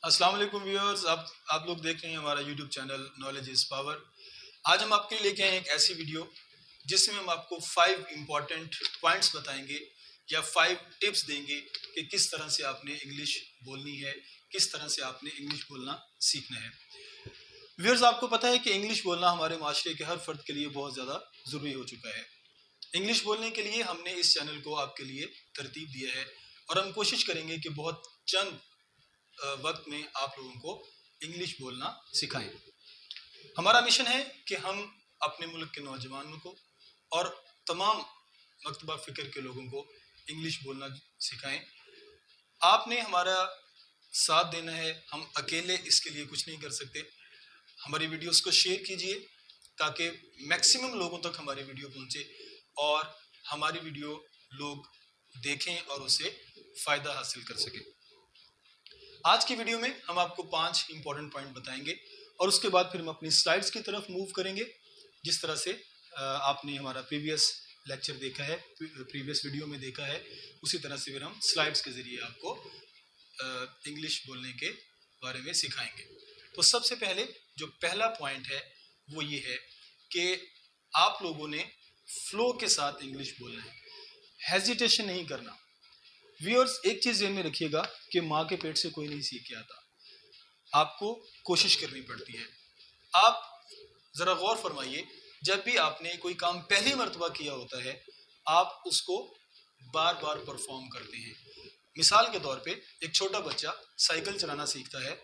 अस्सलाम वालेकुम व्यूअर्स। आप लोग देख रहे हैं हमारा YouTube channel knowledge is power. आज हम आपके लिए लेके आए हैं एक ऐसी वीडियो जिसमें हम आपको 5 इम्पॉर्टेंट पॉइंट्स बताएंगे या 5 टिप्स देंगे कि किस तरह से आपने इंग्लिश बोलनी है, किस तरह से आपने इंग्लिश बोलना सीखना है। व्यूअर्स, आपको पता है कि इंग्लिश बोलना हमारे माशरे के हर फर्द के लिए बहुत ज़्यादा ज़रूरी हो चुका है। इंग्लिश बोलने के लिए हमने इस चैनल को आपके लिए तरतीब दिया है और हम कोशिश करेंगे कि बहुत चंद वक्त में आप लोगों को इंग्लिश बोलना सिखाएं। हमारा मिशन है कि हम अपने मुल्क के नौजवानों को और तमाम मकतबा फ़िक्र के लोगों को इंग्लिश बोलना सिखाएं। आपने हमारा साथ देना है, हम अकेले इसके लिए कुछ नहीं कर सकते। हमारी वीडियोस को शेयर कीजिए ताकि मैक्सिमम लोगों तक हमारी वीडियो पहुंचे और हमारी वीडियो लोग देखें और उससे फ़ायदा हासिल कर सकें। आज की वीडियो में हम आपको 5 इंपॉर्टेंट पॉइंट बताएंगे और उसके बाद फिर हम अपनी स्लाइड्स की तरफ मूव करेंगे। जिस तरह से आपने हमारा प्रीवियस लेक्चर देखा है, प्रीवियस वीडियो में देखा है, उसी तरह से फिर हम स्लाइड्स के ज़रिए आपको इंग्लिश बोलने के बारे में सिखाएंगे। तो सबसे पहले जो पहला पॉइंट है वो ये है कि आप लोगों ने फ्लो के साथ इंग्लिश बोलना है, हेजिटेशन नहीं करना। व्यूअर्स, एक चीज़ ध्यान में रखिएगा कि माँ के पेट से कोई नहीं सीख के आता, आपको कोशिश करनी पड़ती है। आप ज़रा गौर फरमाइए, जब भी आपने कोई काम पहली मर्तबा किया होता है आप उसको बार बार परफॉर्म करते हैं। मिसाल के तौर पे एक छोटा बच्चा साइकिल चलाना सीखता है,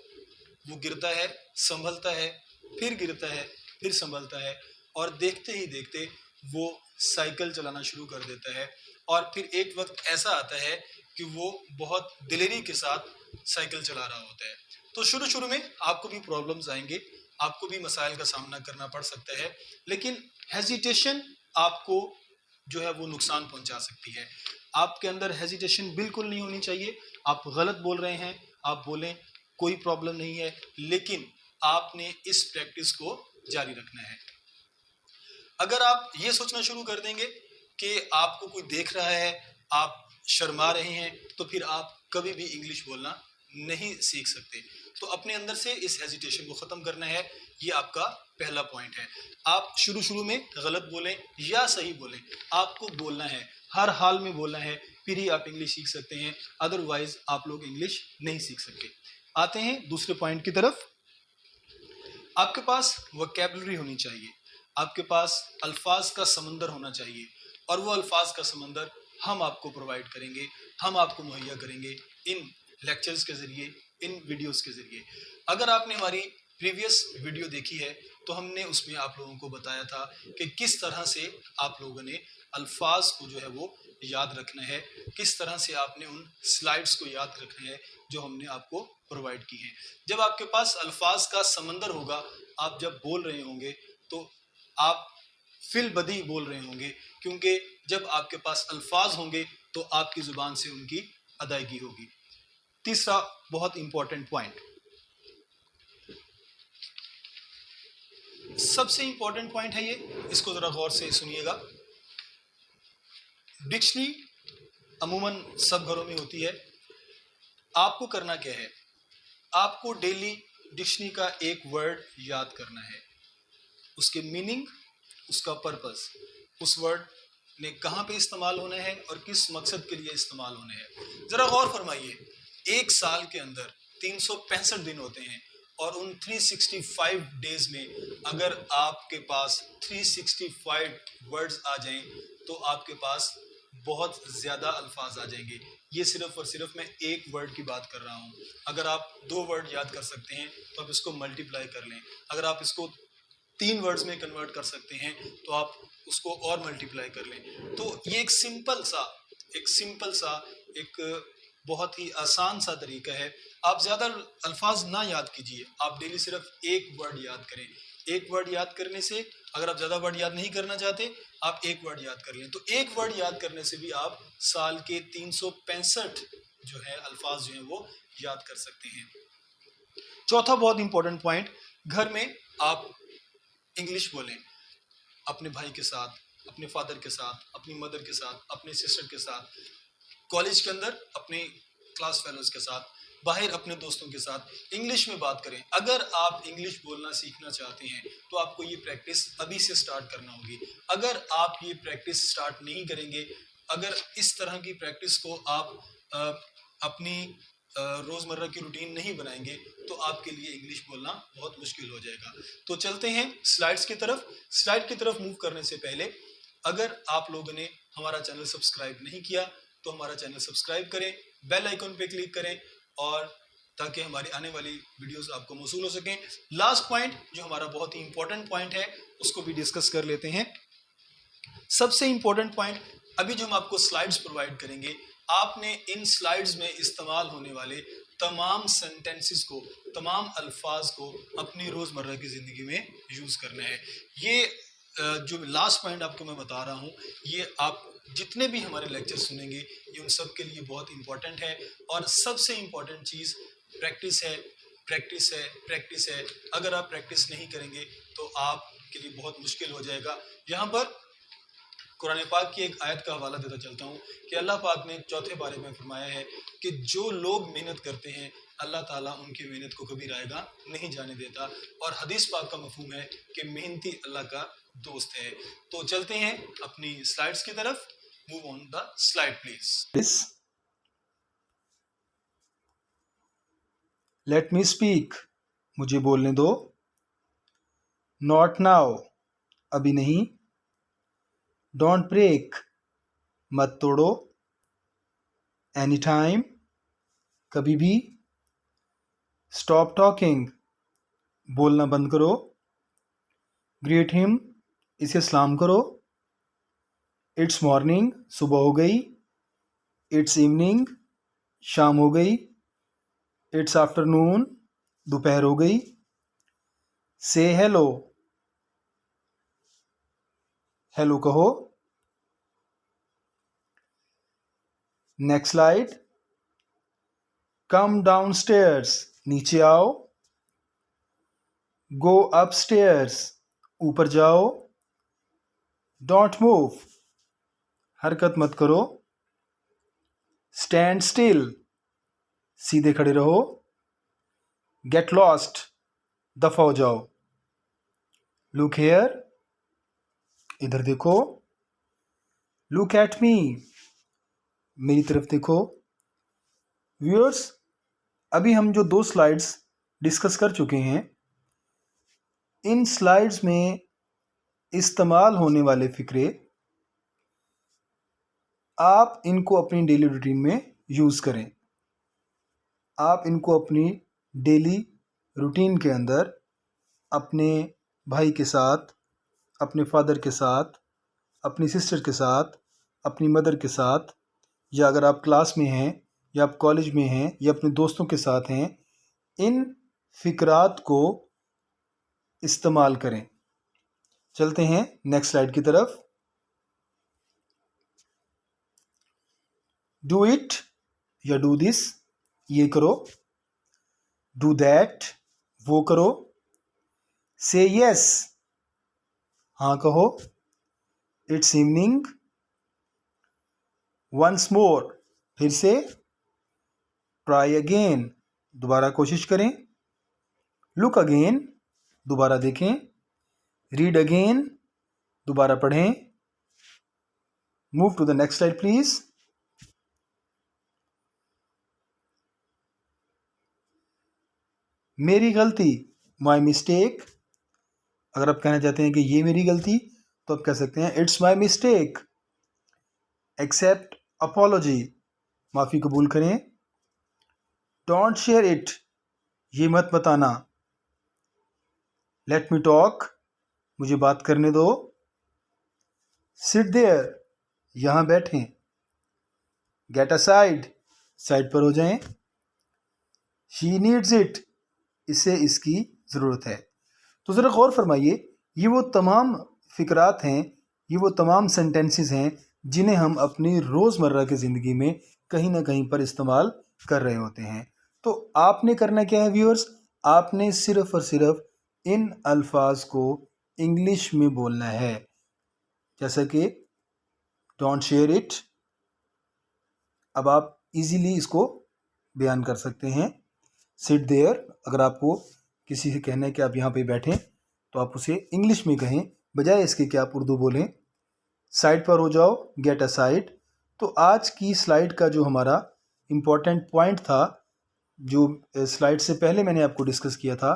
वो गिरता है, संभलता है, फिर गिरता है, फिर संभलता है और देखते ही देखते वो साइकिल चलाना शुरू कर देता है। और फिर एक वक्त ऐसा आता है कि वो बहुत दिलेरी के साथ साइकिल चला रहा होता है। तो शुरू शुरू में आपको भी प्रॉब्लम्स आएंगे, आपको भी मसाइल का सामना करना पड़ सकता है, लेकिन हेजिटेशन आपको जो है वो नुकसान पहुंचा सकती है। आपके अंदर हेजिटेशन बिल्कुल नहीं होनी चाहिए। आप गलत बोल रहे हैं, आप बोलें, कोई प्रॉब्लम नहीं है, लेकिन आपने इस प्रैक्टिस को जारी रखना है। अगर आप ये सोचना शुरू कर देंगे कि आपको कोई देख रहा है, आप शर्मा रहे हैं, तो फिर आप कभी भी इंग्लिश बोलना नहीं सीख सकते। तो अपने अंदर से इस हेजिटेशन को ख़त्म करना है, ये आपका पहला पॉइंट है। आप शुरू शुरू में गलत बोलें या सही बोलें, आपको बोलना है, हर हाल में बोलना है, फिर ही आप इंग्लिश सीख सकते हैं, अदरवाइज आप लोग इंग्लिश नहीं सीख सकते। आते हैं दूसरे पॉइंट की तरफ। आपके पास वोकैबुलरी होनी चाहिए, आपके पास अल्फाज का समंदर होना चाहिए और वो अल्फाज का समंदर हम आपको प्रोवाइड करेंगे, हम आपको मुहैया करेंगे इन लेक्चर्स के ज़रिए, इन वीडियोस के ज़रिए। अगर आपने हमारी प्रीवियस वीडियो देखी है तो हमने उसमें आप लोगों को बताया था कि किस तरह से आप लोगों ने अल्फाज को जो है वो याद रखना है, किस तरह से आपने उन स्लाइड्स को याद रखना है जो हमने आपको प्रोवाइड की हैं। जब आपके पास अल्फाज का समंदर होगा, आप जब बोल रहे होंगे तो आप फिल बदी बोल रहे होंगे, क्योंकि जब आपके पास अल्फाज होंगे तो आपकी ज़ुबान से उनकी अदायगी होगी। तीसरा बहुत इंपॉर्टेंट पॉइंट, सबसे इंपॉर्टेंट पॉइंट है ये, इसको ज़रा गौर से सुनिएगा। डिक्शनरी अमूमन सब घरों में होती है। आपको करना क्या है, आपको डेली डिक्शनरी का एक वर्ड याद करना है, उसके मीनिंग, उसका पर्पस, उस वर्ड ने कहाँ पे इस्तेमाल होना है और किस मकसद के लिए इस्तेमाल होना है। ज़रा गौर फरमाइए, एक साल के अंदर 365 दिन होते हैं और उन 365 डेज में अगर आपके पास 365 वर्ड्स आ जाएं तो आपके पास बहुत ज़्यादा अल्फाज आ जाएंगे। ये सिर्फ और सिर्फ मैं एक वर्ड की बात कर रहा हूँ। अगर आप 2 वर्ड याद कर सकते हैं तो आप इसको मल्टीप्लाई कर लें। अगर आप इसको 3 वर्ड्स में कन्वर्ट कर सकते हैं तो आप उसको और मल्टीप्लाई कर लें। तो ये एक सिंपल सा एक बहुत ही आसान सा तरीका है। आप ज़्यादा अल्फाज ना याद कीजिए, आप डेली सिर्फ एक वर्ड याद करें। एक वर्ड याद करने से, अगर आप ज़्यादा वर्ड याद नहीं करना चाहते, आप एक वर्ड याद कर लें। तो एक वर्ड याद करने से भी आप साल के 365 जो है अल्फाज जो हैं वो याद कर सकते हैं। चौथा बहुत इंपॉर्टेंट पॉइंट, घर में आप इंग्लिश बोलें, अपने भाई के साथ, अपने फादर के साथ, अपनी मदर के साथ, अपने सिस्टर के साथ, कॉलेज के अंदर अपने क्लास फेलोज के साथ। बाहर अपने दोस्तों के साथ इंग्लिश में बात करें। अगर आप इंग्लिश बोलना सीखना चाहते हैं तो आपको ये प्रैक्टिस अभी से स्टार्ट करना होगी। अगर आप ये प्रैक्टिस स्टार्ट नहीं करेंगे, अगर इस तरह की प्रैक्टिस को आप अपनी रोज़मर्रा की रूटीन नहीं बनाएंगे तो आपके लिए इंग्लिश बोलना बहुत मुश्किल हो जाएगा। तो चलते हैं स्लाइड्स की तरफ। स्लाइड की तरफ मूव करने से पहले अगर आप लोगों ने हमारा चैनल सब्सक्राइब नहीं किया तो हमारा चैनल सब्सक्राइब करें, बेल आइकन पे क्लिक करें और ताकि हमारी आने वाली वीडियोस आपको मौसूल हो सकें। लास्ट पॉइंट जो हमारा बहुत ही इंपॉर्टेंट पॉइंट है उसको भी डिस्कस कर लेते हैं। सबसे इंपॉर्टेंट पॉइंट, अभी जो हम आपको स्लाइड्स प्रोवाइड करेंगे, आपने इन स्लाइड्स में इस्तेमाल होने वाले तमाम सेंटेंसेस को, तमाम अल्फाज को अपनी रोज़मर्रा की ज़िंदगी में यूज़ करना है। ये जो लास्ट पॉइंट आपको मैं बता रहा हूँ, ये आप जितने भी हमारे लेक्चर सुनेंगे ये उन सब के लिए बहुत इंपॉर्टेंट है। और सबसे इंपॉर्टेंट चीज़ प्रैक्टिस है, प्रैक्टिस है, प्रैक्टिस है। अगर आप प्रैक्टिस नहीं करेंगे तो आपके लिए बहुत मुश्किल हो जाएगा। यहाँ पर कुरान पाक की एक आयत का हवाला देता चलता हूँ कि अल्लाह पाक ने चौथे बारे में फरमाया है कि जो लोग मेहनत करते हैं अल्लाह ताला उनकी मेहनत को कभी रायगा नहीं जाने देता। और हदीस पाक का मफहूम है कि मेहनती अल्लाह का दोस्त है। तो चलते हैं अपनी स्लाइड्स की तरफ। Move on the slide please. Let me speak, मुझे बोलने दो। नॉट नाउ, अभी नहीं। डोंट ब्रेक, मत तोड़ो। एनी टाइम, कभी भी। स्टॉप टॉकिंग, बोलना बंद करो। ग्रीट हिम, इसे सलाम करो। इट्स मॉर्निंग, सुबह हो गई। इट्स इवनिंग, शाम हो गई। इट्स आफ्टरनून, दोपहर हो गई। से हेलो, हेलो कहो। Next slide. Come down stairs, नीचे आओ। गो अप स्टेयर्स, ऊपर जाओ। डोंट मूव, हरकत मत करो। स्टैंड स्टिल, सीधे खड़े रहो। गेट लॉस्ट, दफा हो जाओ। लुक हेयर, इधर देखो। लुक एट मी, मेरी तरफ देखो। व्यूअर्स, अभी हम जो 2 स्लाइड्स डिस्कस कर चुके हैं, इन स्लाइड्स में इस्तेमाल होने वाले फिक्रे आप इनको अपनी डेली रूटीन में यूज़ करें। आप इनको अपनी डेली रूटीन के अंदर अपने भाई के साथ, अपने फादर के साथ, अपनी सिस्टर के साथ, अपनी मदर के साथ, या अगर आप क्लास में हैं या आप कॉलेज में हैं या अपने दोस्तों के साथ हैं, इन फिक्रात को इस्तेमाल करें। चलते हैं नेक्स्ट स्लाइड की तरफ। डू इट या डू दिस, ये करो। डू दैट, वो करो। से यस, हाँ कहो। इट्स इवनिंग, वंस मोर, फिर से। ट्राई अगेन, दोबारा कोशिश करें। लुक अगेन, दोबारा देखें। रीड अगेन, दोबारा पढ़ें। Move to the next slide please. मेरी गलती, माई मिस्टेक। अगर आप कहना चाहते हैं कि ये मेरी गलती तो आप कह सकते हैं it's my mistake. Accept apology, माफ़ी कबूल करें। डोंट शेयर इट, ये मत बताना। लेट मी टॉक, मुझे बात करने दो। सिट देयर, यहाँ बैठें। गेट असाइड, साइड पर हो जाएं। शी नीड्स इट, इसे इसकी ज़रूरत है। तो ज़रा गौर फरमाइए, ये वो तमाम फ़िक्रात हैं, ये वो तमाम सेंटेंसेस हैं जिन्हें हम अपनी रोज़मर्रा की ज़िंदगी में कहीं ना कहीं पर इस्तेमाल कर रहे होते हैं। तो आपने करना क्या है व्यूअर्स, आपने सिर्फ़ और सिर्फ इन अल्फाज को इंग्लिश में बोलना है। जैसा कि डोंट शेयर इट, अब आप इजीली इसको बयान कर सकते हैं। सिट देयर, अगर आपको किसी से कहना है कि आप यहाँ पे बैठें तो आप उसे इंग्लिश में कहें, बजाय इसके कि आप उर्दू बोलें। साइड पर हो जाओ, गेट अ साइड। तो आज की स्लाइड का जो हमारा इम्पोर्टेंट पॉइंट था, जो स्लाइड से पहले मैंने आपको डिस्कस किया था,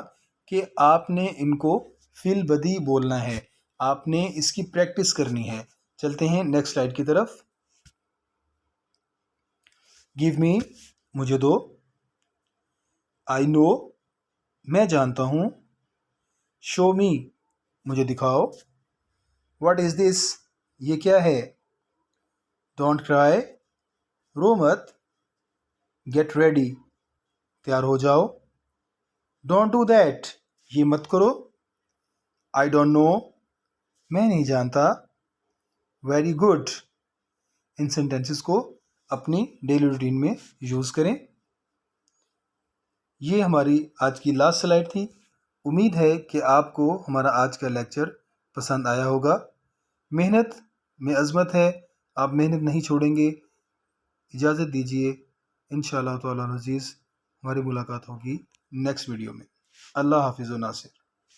कि आपने इनको फिल बदी बोलना है, आपने इसकी प्रैक्टिस करनी है। चलते हैं नेक्स्ट स्लाइड की तरफ। गिव मी, मुझे दो। आई नो, मैं जानता हूँ। शो मी, मुझे दिखाओ। व्हाट इज दिस, ये क्या है। डोंट क्राई, रो मत। गेट रेडी, तैयार हो जाओ। डोंट डू दैट, ये मत करो। आई डोंट नो, मैं नहीं जानता। वेरी गुड, इन सेंटेंसेस को अपनी डेली रूटीन में यूज़ करें। ये हमारी आज की लास्ट स्लाइड थी। उम्मीद है कि आपको हमारा आज का लेक्चर पसंद आया होगा। मेहनत में अज़मत है, आप मेहनत नहीं छोड़ेंगे। इजाज़त दीजिए, इंशाअल्लाह ताला अज़ीज़ हमारी मुलाकात होगी नेक्स्ट वीडियो में। अल्लाह हाफ़िज़ व नासिर।